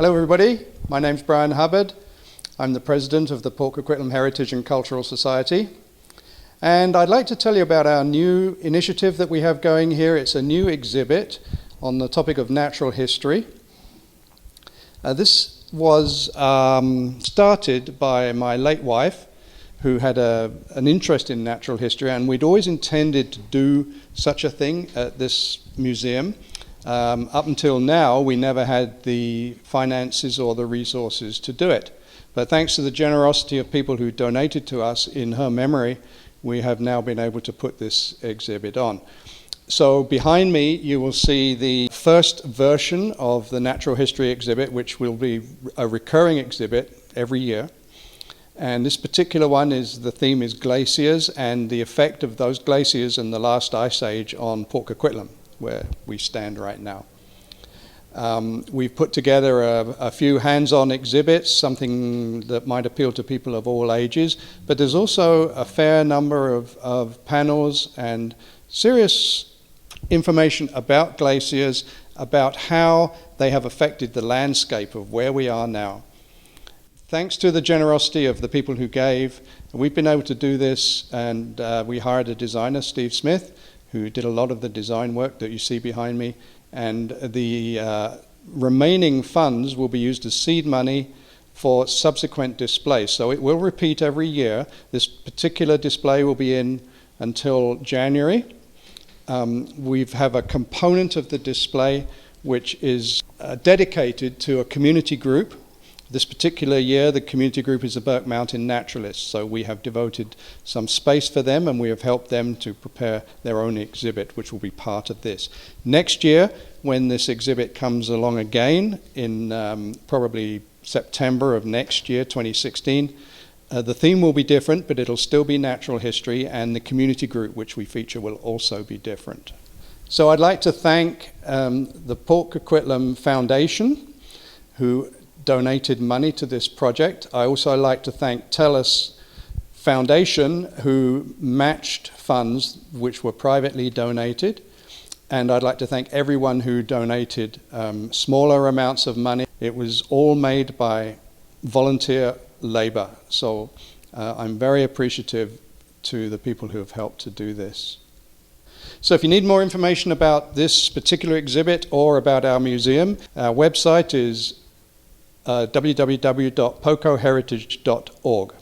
Hello everybody, my name's Brian Hubbard. I'm the president of the Port Coquitlam Heritage and Cultural Society. And I'd like to tell you about our new initiative that we have going here. It's a new exhibit on the topic of natural history. This was started by my late wife, who had an interest in natural history, and we'd always intended to do such a thing at this museum. Up until now, we never had the finances or the resources to do it. But thanks to the generosity of people who donated to us in her memory, we have now been able to put this exhibit on. So behind me, you will see the first version of the natural history exhibit, which will be a recurring exhibit every year. And this particular one the theme is glaciers and the effect of those glaciers in the last ice age on Port Coquitlam, where we stand right now. We've put together a few hands-on exhibits, something that might appeal to people of all ages, but there's also a fair number of panels and serious information about glaciers, about how they have affected the landscape of where we are now. Thanks to the generosity of the people who gave, we've been able to do this, and we hired a designer, Steve Smith, who did a lot of the design work that you see behind me, and the remaining funds will be used as seed money for subsequent displays. So it will repeat every year. This particular display will be in until January. We have a component of the display which is dedicated to a community group. This particular year, the community group is the Burke Mountain Naturalists, so we have devoted some space for them, and we have helped them to prepare their own exhibit, which will be part of this. Next year, when this exhibit comes along again, in probably September of next year, 2016, the theme will be different, but it'll still be natural history, and the community group which we feature will also be different. So I'd like to thank the Port Coquitlam Foundation, who donated money to this project. I also like to thank TELUS Foundation, who matched funds which were privately donated. And I'd like to thank everyone who donated smaller amounts of money. It was all made by volunteer labor. So I'm very appreciative to the people who have helped to do this. So if you need more information about this particular exhibit or about our museum, our website is www.pocoheritage.org.